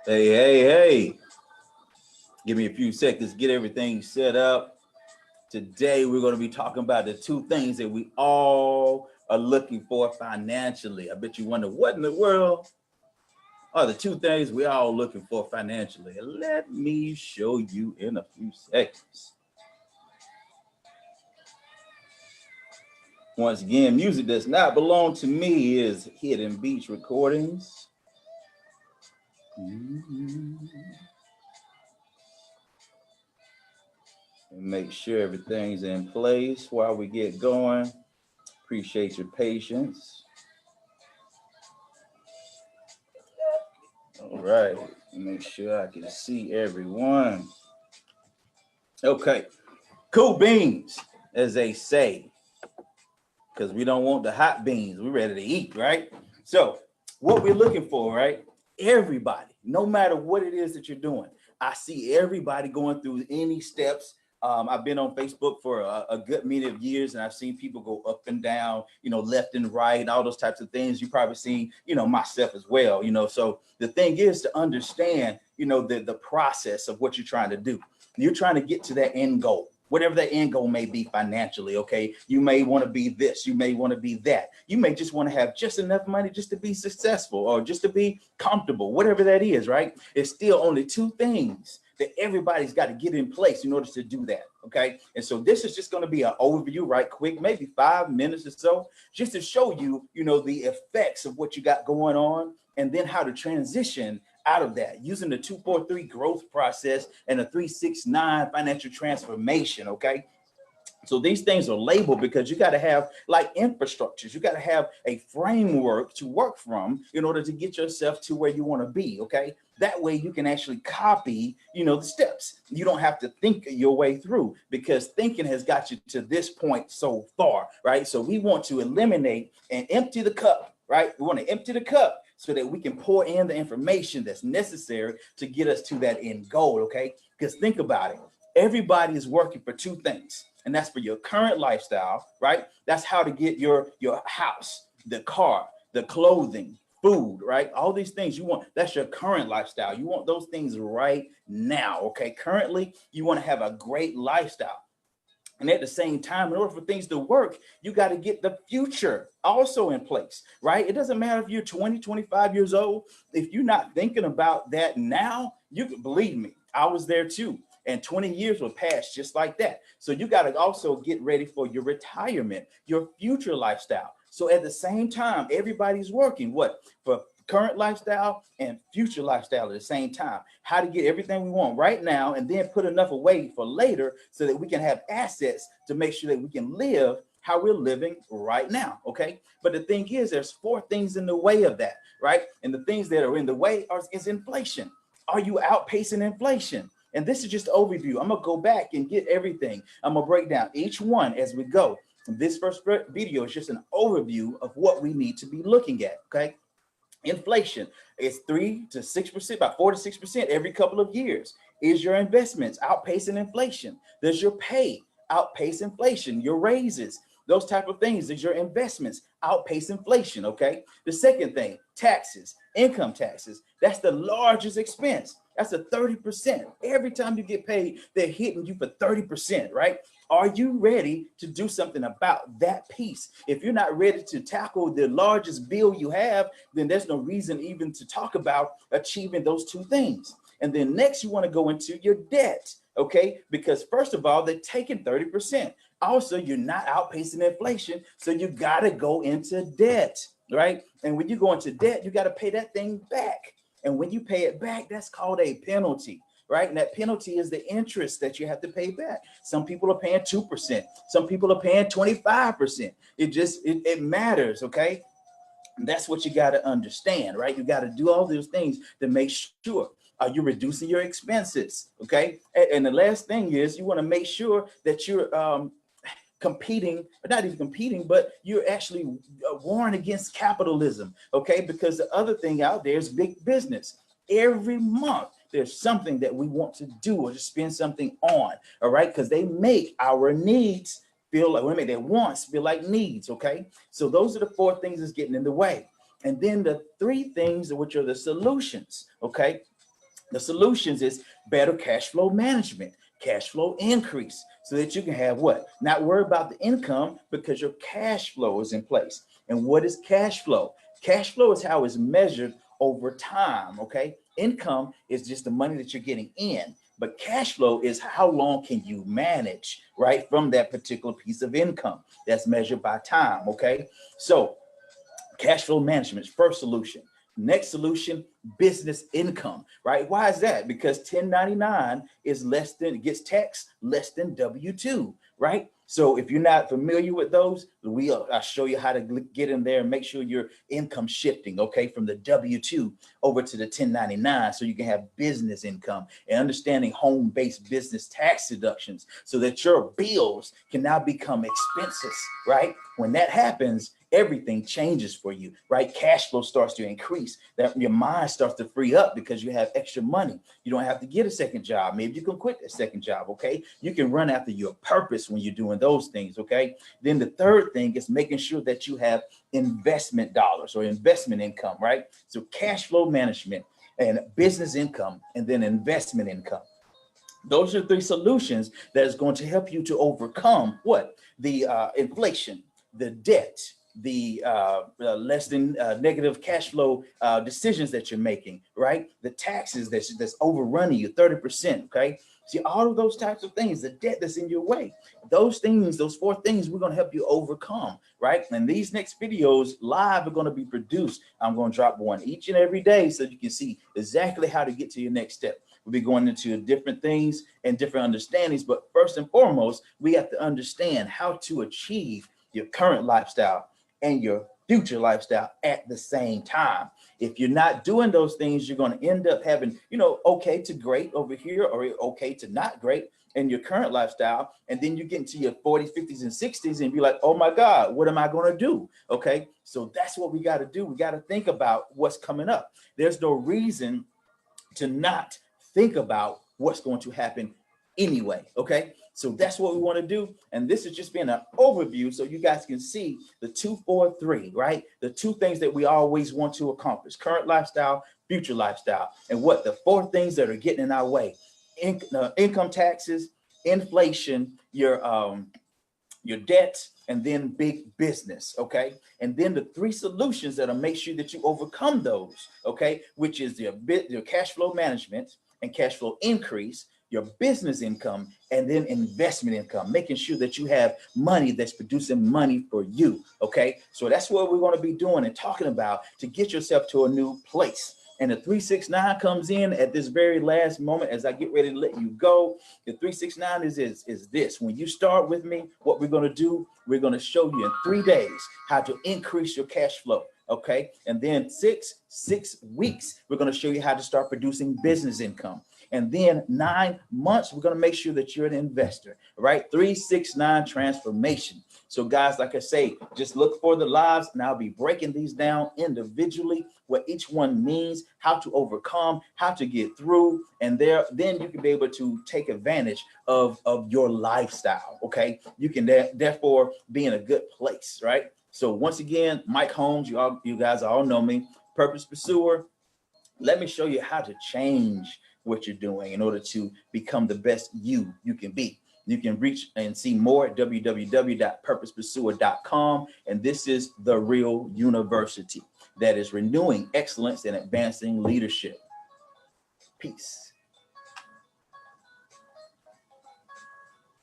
Hey. Give me a few seconds, get everything set up. Today, we're going to be talking about the two things that we all are looking for financially. I bet you wonder what in the world are the two things we all looking for financially. Let me show you in a few seconds. Once again, music does not belong to me is Hidden Beach Recordings. And make sure everything's in place while we get going. Appreciate your patience. All right, make sure I can see everyone. Okay, cool beans, as they say, because we don't want the hot beans. We're ready to eat, right? So what we're looking for, right? Everybody, no matter what it is that you're doing, I see everybody going through any steps. I've been on Facebook for a good many of years, and I've seen people go up and down, left and right, all those types of things. You probably seen, myself as well, So the thing is to understand, the process of what you're trying to do. You're trying to get to that end goal, whatever that end goal may be financially. Okay, you may want to be this, you may want to be that, you may just want to have just enough money just to be successful or just to be comfortable, whatever that is, right? It's still only two things that everybody's got to get in place in order to do that. Okay, and so this is just going to be an overview, right quick, maybe 5 minutes or so, just to show you, the effects of what you got going on, and then how to transition out of that using the 2-4-3 growth process and the 3-6-9 financial transformation. Okay, so these things are labeled because you got to have like infrastructures. You got to have a framework to work from in order to get yourself to where you want to be. Okay, that way you can actually copy, the steps. You don't have to think your way through, because thinking has got you to this point so far, right? So we want to eliminate and empty the cup, right? We want to empty the cup so that we can pour in the information that's necessary to get us to that end goal. Okay, because think about it. Everybody is working for two things, and that's for your current lifestyle, right? That's how to get your house, the car, the clothing, food, right? All these things you want, that's your current lifestyle. You want those things right now, okay? Currently, you want to have a great lifestyle. And at the same time, in order for things to work, you got to get the future also in place, right? It doesn't matter if you're 20, 25 years old. If you're not thinking about that now, you can believe me, I was there too. And 20 years will pass just like that. So you got to also get ready for your retirement, your future lifestyle. So at the same time, everybody's working for current lifestyle and future lifestyle at the same time. How to get everything we want right now and then put enough away for later so that we can have assets to make sure that we can live how we're living right now. Okay. But the thing is, there's 4 things in the way of that, right? And the things that are in the way is inflation. Are you outpacing inflation? And this is just an overview. I'm going to go back and get everything. I'm going to break down each one as we go. This first video is just an overview of what we need to be looking at. Okay. Inflation is 3 to 6%, about 4 to 6% every couple of years. Is your investments outpacing inflation? Does your pay outpace inflation? Your raises, those type of things. Does your investments outpace inflation? Okay. The second thing, taxes, income taxes. That's the largest expense. That's a 30%. Every time you get paid, they're hitting you for 30%, right? Are you ready to do something about that piece? If you're not ready to tackle the largest bill you have, then there's no reason even to talk about achieving those 2 things. And then next, you want to go into your debt, okay? Because first of all, they're taking 30%. Also, you're not outpacing inflation, so you got to go into debt, right? And when you go into debt, you got to pay that thing back. And when you pay it back, that's called a penalty, right? And that penalty is the interest that you have to pay back. Some people are paying 2%. Some people are paying 25%. It matters, okay? And that's what you got to understand, right? You got to do all those things to make sure you're reducing your expenses, okay? And the last thing is you want to make sure that you're competing, or not even competing, but you're actually warring against capitalism, okay? Because the other thing out there is big business. Every month, there's something that we want to do or to spend something on, all right? Because they make our needs feel like, their wants feel like needs, okay? So those are the 4 things that's getting in the way. And then the 3 things, which are the solutions, okay? The solutions is better cash flow management, cash flow increase, so that you can have what? Not worry about the income because your cash flow is in place. And what is cash flow? Cash flow is how it's measured over time, okay? Income is just the money that you're getting in, but cash flow is how long can you manage, right, from that particular piece of income that's measured by time, okay? So cash flow management is first solution. Next solution, business income, right? Why is that? Because 1099 is less than, gets taxed less than W-2, right? So if you're not familiar with those, I'll show you how to get in there and make sure your income shifting, okay, from the W-2 over to the 1099, so you can have business income and understanding home-based business tax deductions so that your bills can now become expenses, right? When that happens, everything changes for you, right? Cash flow starts to increase, that your mind starts to free up because you have extra money. You don't have to get a second job. Maybe you can quit that second job, okay? You can run after your purpose when you're doing those things, okay? Then the third thing is making sure that you have investment dollars or investment income, right? So cash flow management and business income and then investment income. Those are three solutions that is going to help you to overcome what? The inflation, the debt, the less than negative cash flow decisions that you're making, right? The taxes that's overrunning you 30%, okay? See, all of those types of things, the debt that's in your way, those things, those four things, we're going to help you overcome, right? And these next videos live are going to be produced. I'm going to drop one each and every day so you can see exactly how to get to your next step. We'll be going into different things and different understandings, but first and foremost, we have to understand how to achieve your current lifestyle and your future lifestyle at the same time. If you're not doing those things, you're going to end up having, okay to great over here or okay to not great in your current lifestyle. And then you get into your 40s, 50s, and 60s and be like, oh my God, what am I going to do? Okay, so that's what we got to do. We got to think about what's coming up. There's no reason to not think about what's going to happen anyway, okay? So that's what we want to do. And this is just being an overview so you guys can see the 2, 4, 3, right? The two things that we always want to accomplish: current lifestyle, future lifestyle. And what the four things that are getting in our way: income taxes, inflation, your debt, and then big business, okay? And then the three solutions that'll make sure that you overcome those, okay? Which is your cash flow management and cash flow increase, your business income, and then investment income, making sure that you have money that's producing money for you, okay? So that's what we're going to be doing and talking about to get yourself to a new place. And the 369 comes in at this very last moment as I get ready to let you go. The 369 is this. When you start with me, what we're going to do, we're going to show you in 3 days how to increase your cash flow. Okay. And then six weeks, we're going to show you how to start producing business income. And then 9 months, we're going to make sure that you're an investor, right? 369 transformation. So guys, like I say, just look for the lives, and I'll be breaking these down individually, what each one means, how to overcome, how to get through, and then you can be able to take advantage of your lifestyle. Okay. You can therefore be in a good place, right? So once again, Mike Holmes, you guys all know me, Purpose Pursuer. Let me show you how to change what you're doing in order to become the best you can be. You can reach and see more at www.purposepursuer.com. And this is the real university that is renewing excellence and advancing leadership. Peace.